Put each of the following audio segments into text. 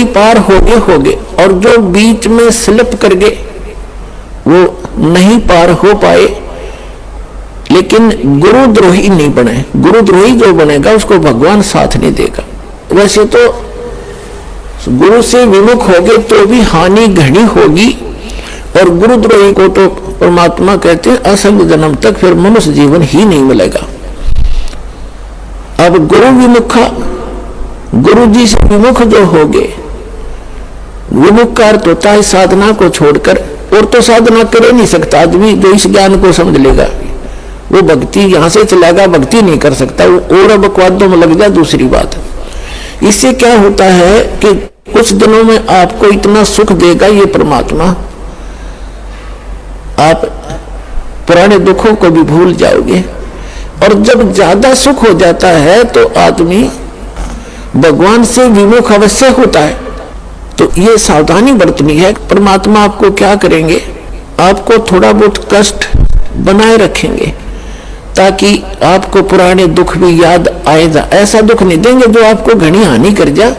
नदी पार होगे और जो बीच में स्लिप कर गए वो नहीं पार हो पाए, लेकिन गुरुद्रोही नहीं बने। गुरुद्रोही जो बनेगा उसको भगवान साथ नहीं देगा। वैसे तो गुरु से विमुख होगे तो भी हानि घनी होगी, और गुरुद्रोही को तो परमात्मा कहते हैं असंग जन्म तक फिर मनुष्य जीवन ही नहीं मिलेगा। अब गुरु विमुखा, गुरु जी से विमुख जो होगे, विमुख का अर्थ होता है साधना को छोड़कर, और तो साधना कर नहीं सकता आदमी जो इस ज्ञान को समझ लेगा। वो भक्ति यहां से चलाएगा, भक्ति नहीं कर सकता, वो और बकवादों में लग जाए दूसरी बात। इससे क्या होता है कि कुछ दिनों में आपको इतना सुख देगा ये परमात्मा, आप पुराने दुखों को भी भूल जाओगे। और जब ज्यादा सुख हो जाता है तो आदमी भगवान से विमुख अवश्य होता है। तो ये सावधानी बरतनी है। परमात्मा आपको क्या करेंगे, आपको थोड़ा बहुत कष्ट बनाए रखेंगे ताकि आपको पुराने दुख भी याद आएगा। ऐसा दुख नहीं देंगे जो आपको घनी हानि कर जाए,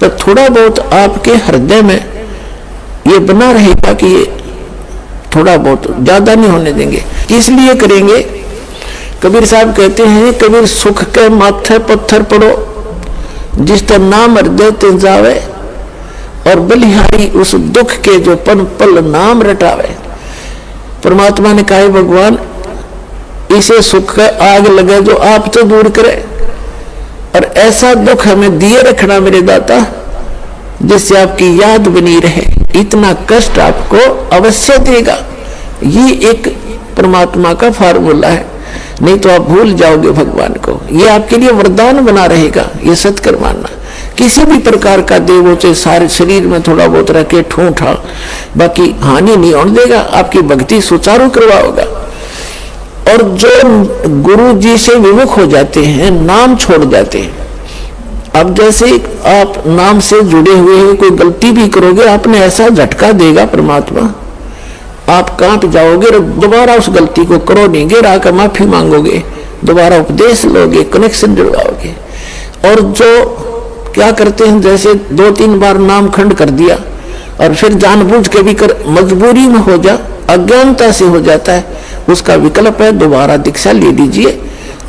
पर थोड़ा बहुत आपके हृदय में ये बना रहेगा कि ये थोड़ा बहुत, ज्यादा नहीं होने देंगे। इसलिए करेंगे, कबीर साहब कहते हैं, कबीर सुख के माथे पत्थर पड़ो, जिस तर नाम हृदय ते जावे, और बलिहारी उस दुख के जो पन पल नाम रटावे। परमात्मा ने कहा भगवान इसे सुख का आग लगे जो आप तो दूर करे, और ऐसा दुख हमें दिए रखना मेरे दाता जिससे आपकी याद बनी रहे। इतना कष्ट आपको अवश्य देगा। ये एक परमात्मा का फार्मूला है, नहीं तो आप भूल जाओगे भगवान को। ये आपके लिए वरदान बना रहेगा, ये सत्कर मानना। किसी भी प्रकार का देवो से सारे शरीर में थोड़ा बहुत रखे ठूठा, बाकी हानि नहीं होने देगा, आपकी भक्ति सुचारू करवाओगा। और जो गुरु जी से विमुख हो जाते हैं, नाम छोड़ जाते हैं, अब जैसे आप नाम से जुड़े हुए हैं, कोई गलती भी करोगे आपने ऐसा झटका देगा परमात्मा, आप कांप जाओगे, दोबारा उस गलती को करो नहीं, गिर आकर माफी मांगोगे, दोबारा उपदेश लोगे, कनेक्शन जुड़वाओगे। और जो क्या करते हैं, जैसे 2-3 बार नाम खंड कर दिया और फिर जानबूझ के भी कर, मजबूरी में हो जा, अज्ञानता से हो जाता है, उसका विकल्प है दोबारा दीक्षा ले लीजिए,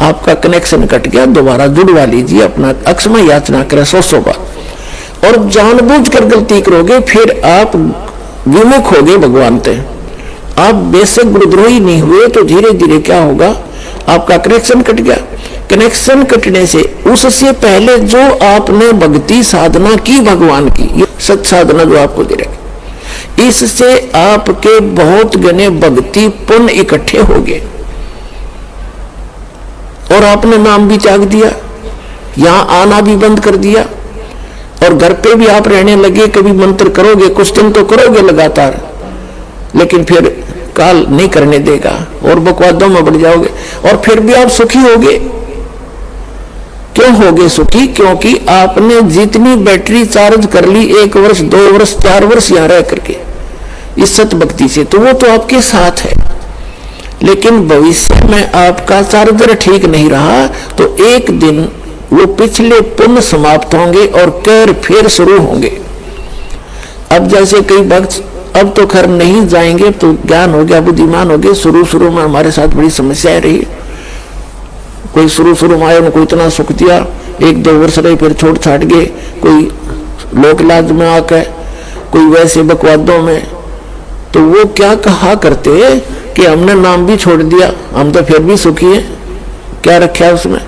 आपका कनेक्शन कट गया, दोबारा जुड़वा लीजिए, अपना अक्षमय याचना करें 100 बार। और जानबूझ कर गलती करोगे फिर आप विमुख होगे भगवान से। आप बेशक गुरुद्रोही नहीं हुए तो धीरे धीरे क्या होगा, आपका कनेक्शन कट गया। कनेक्शन कटने से उससे पहले जो आपने भक्ति साधना की भगवान की, ये सत साधना जो आपको दे रहे, इससे आपके बहुत गने भक्ति पुण्य इकट्ठे हो गए और आपने नाम भी त्याग दिया, यहां आना भी बंद कर दिया, और घर पे भी आप रहने लगे। कभी मंत्र करोगे, कुछ दिन तो करोगे लगातार, लेकिन फिर काल नहीं करने देगा और बकवादों में बढ़ जाओगे, और फिर भी आप सुखी होगे। क्यों होगे सुखी? क्योंकि आपने जितनी बैटरी चार्ज कर ली 1 वर्ष 2 वर्ष 4 वर्ष यहां रह करके इस सत भक्ति से, तो वो तो आपके साथ है। लेकिन भविष्य में आपका चार्जर ठीक नहीं रहा तो एक दिन वो पिछले पुण्य समाप्त होंगे और कैर फिर शुरू होंगे। अब जैसे कई भक्त अब तो खैर नहीं जाएंगे, तो ज्ञान हो गया, बुद्धिमान हो गए। शुरू में हमारे साथ बड़ी समस्याएं रही। कोई शुरू में आए, उनको इतना सुख दिया, 1-2 वर्ष रहे, फिर छोड़ छाट गए। कोई लोक लाज में आकर, कोई वैसे बकवादों में। तो वो क्या कहा करते कि हमने नाम भी छोड़ दिया, हम तो फिर भी सुखी हैं, क्या रखा है उसमें।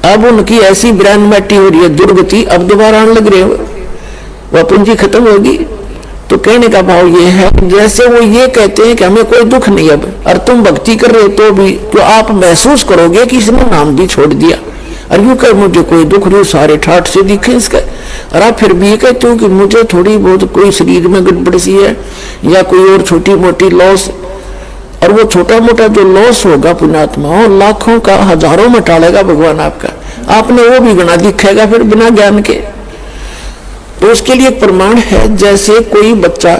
अब उनकी ऐसी ब्रांड मैटी हो रही है दुर्गति, अब दोबारा आने लग रहे हो, वह पूंजी खत्म होगी। तो कहने का भाव ये है, जैसे वो ये कहते हैं कि हमें कोई दुख नहीं अब, और तुम भक्ति कर रहे हो तो भी तो आप महसूस करोगे कि इसने नाम भी छोड़ दिया, और यूं कह मुझे कोई दुख नहीं, सारे ठाठ से दिखे इसका। और आप फिर भी ये कहते हो कि मुझे थोड़ी बहुत कोई शरीर में गड़बड़ सी है या कोई और छोटी मोटी लॉस, और वो छोटा मोटा जो लॉस होगा पुण्यात्मा लाखों का हजारों में टालेगा भगवान आपका, आपने वो भी गणा दिखेगा फिर बिना ज्ञान के। तो उसके लिए एक प्रमाण है, जैसे कोई बच्चा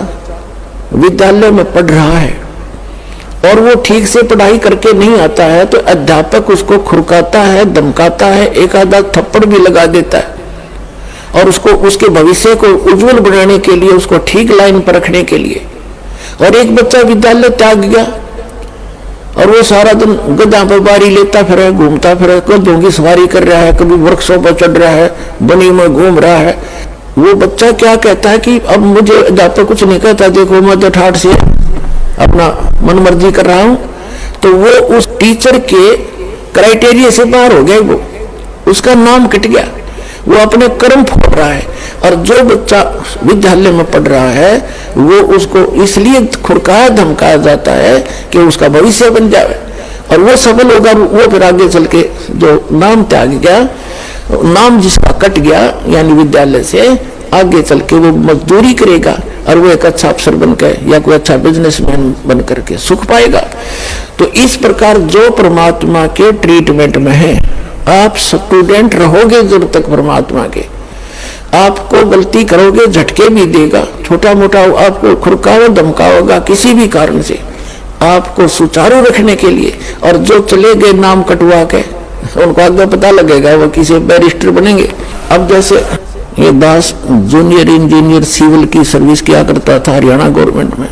विद्यालय में पढ़ रहा है और वो ठीक से पढ़ाई करके नहीं आता है तो अध्यापक उसको खुरकाता है, धमकाता है, एक आधा थप्पड़ भी लगा देता है, और उसको उसके भविष्य को उज्जवल बनाने के लिए, उसको ठीक लाइन पर रखने के लिए। और एक बच्चा विद्यालय त्याग गया और वो सारा दिन गधा पर बारी लेता फिर, घूमता फिर, गधों की सवारी कर रहा है, कभी वृक्षों पर चढ़ रहा है, बनी में घूम रहा है। वो बच्चा क्या कहता है कि अब मुझे अध्यापक कुछ नहीं कहता, देखो मैं तो ठाठ से अपना मन मर्जी कर रहा हूं। तो वो उस टीचर के क्राइटेरिया से बाहर हो गया, वो उसका नाम कट गया, वो अपने कर्म फोड़ रहा है। और जो बच्चा विद्यालय में पढ़ रहा है वो उसको इसलिए खुरकाया धमकाया जाता है कि उसका भविष्य बन जाए और वो सफल होगा। वो फिर आगे चल के जो नाम त्याग गया, नाम जिसका कट गया यानी विद्यालय से, आगे चल के वो मजदूरी करेगा और वो एक अच्छा अफसर बनकर या कोई अच्छा बिजनेसमैन बन करके सुख पाएगा। तो इस प्रकार जो परमात्मा के ट्रीटमेंट में है, आप स्टूडेंट रहोगे जब तक परमात्मा के, आपको गलती करोगे झटके भी देगा, छोटा मोटा आपको खुरकावा धमकाओगा किसी भी कारण से, आपको सुचारू रखने के लिए। और जो चले गए नाम कटवा के, उनको आगे पता लगेगा वो किसी बैरिस्टर बनेंगे। अब जैसे ये दास जूनियर इंजीनियर सिविल की सर्विस किया करता था हरियाणा गवर्नमेंट में,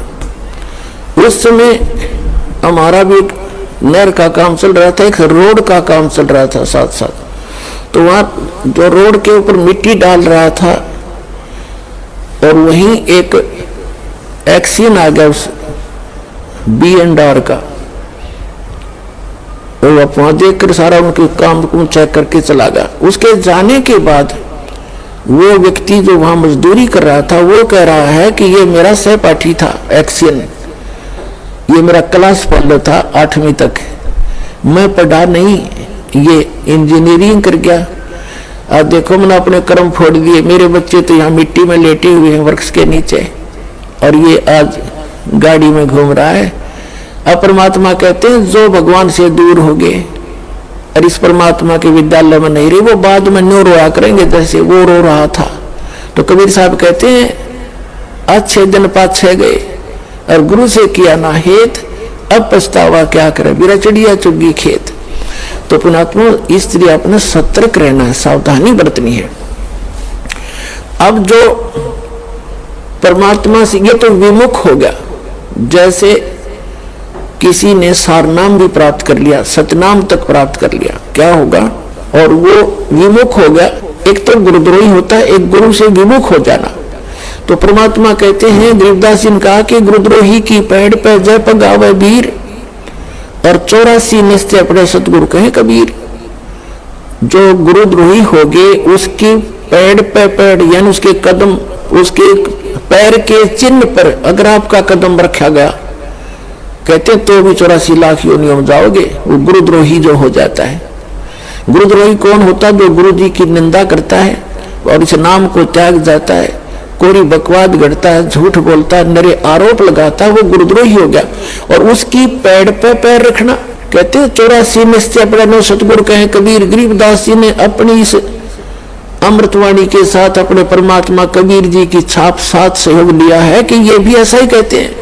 उस समय हमारा भी एक नहर का काम चल रहा था, एक रोड का काम चल रहा था साथ साथ। तो वहां जो रोड के ऊपर मिट्टी डाल रहा था और वहीं एक एक्सीडेंट आ गया उस B&R का। वो आप वहां देख कर सारा उनके काम को चेक करके चला गया। उसके जाने के बाद वो व्यक्ति जो वहां मजदूरी कर रहा था वो कह रहा है कि ये मेरा सहपाठी था एक्सीडेंट, ये मेरा क्लास फेलो था 8वीं तक, मैं पढ़ा नहीं, ये इंजीनियरिंग कर गया। अब देखो मैंने अपने कर्म फोड़ दिए, मेरे बच्चे तो यहाँ मिट्टी में लेटे हुए हैं वृक्ष के नीचे और ये आज गाड़ी में घूम रहा है। अब परमात्मा कहते हैं जो भगवान से दूर हो गए और इस परमात्मा के विद्यालय में नहीं रहे, वो बाद में नो रोया करेंगे जैसे वो रो रहा था। तो कबीर साहब कहते हैं अच्छे दिन पाछे गए और गुरु से किया ना हेत, अब पछतावा क्या करे, बिरा चिड़िया चुगी खेत। तो पुणात्मा इसलिए अपने सतर्क रहना है, सावधानी बरतनी है। अब जो परमात्मा से ये तो विमुख हो गया, जैसे किसी ने सारनाम भी प्राप्त कर लिया, सतनाम तक प्राप्त कर लिया, क्या होगा? और वो विमुख हो गया। एक तो गुरुद्रोही होता है, एक गुरु से विमुख हो जाना। तो परमात्मा कहते हैं, गरीबदास जी ने कहा कि गुरुद्रोही की पैड़ पे जय पगावे वीर और 84 निश्चय पड़े सतगुरु कहे कबीर। जो गुरुद्रोही हो गए उसकी पैड़ पे पैड़ यानी उसके कदम, उसके पैर के चिन्ह पर अगर आपका कदम रखा गया, कहते तो भी 84 लाख योनियों में जाओगे। वो गुरुद्रोही जो हो जाता है। गुरुद्रोही कौन होता है? जो गुरु जी की निंदा करता है और इस नाम को त्याग जाता है, कोरी बकवाद गढ़ता है, झूठ बोलता है, नरे आरोप लगाता है, वो गुरुद्रोही हो गया। और उसकी पैड़ पे पैर रखना, कहते 84 निश्चय पड़े नो सतगुरु कहे कबीर। गरीबदास जी ने अपनी इस अमृतवाणी के साथ अपने परमात्मा कबीर जी की छाप साथ सहयोग लिया है कि ये भी ऐसा ही कहते हैं।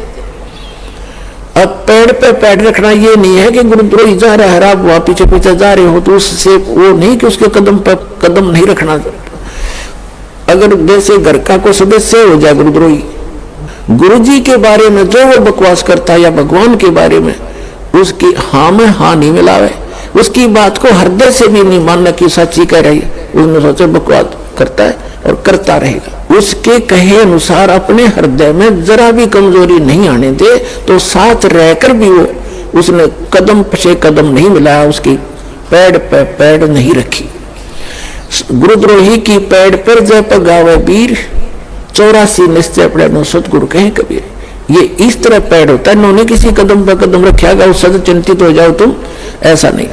अब पेड़ पे पैर रखना ये नहीं है कि गुरुद्रोही जा रहा है, आप वहां पीछे पीछे जा रहे हो तो उससे वो नहीं कि उसके कदम पर कदम नहीं रखना। अगर जैसे घर का कोई सदस्य हो जाए गुरुद्रोही, गुरु जी के बारे में जो वो बकवास करता है या भगवान के बारे में, उसकी हाँ में हाँ नहीं मिलावे, उसकी बात को हृदय से भी नहीं मानना कि सच्ची कह रही है, उसने सोचे बकवास करता है और करता रहेगा। उसके कहे अनुसार अपने हृदय में जरा भी कमजोरी नहीं आने दे, तो साथ रहकर भी वो उसने कदम पे कदम नहीं मिलाया, उसकी पैड़ पे पैड़ नहीं रखी। गुरुद्रोही की पैड़ पर जय पगावे वीर, 84 निश्चय पड़े नो सतगुरु कहे कबीर। ये इस तरह पैड़ होता है, इन्होंने किसी कदम पर कदम रखा, उस सद चिंतित हो जाओ तुम, ऐसा नहीं।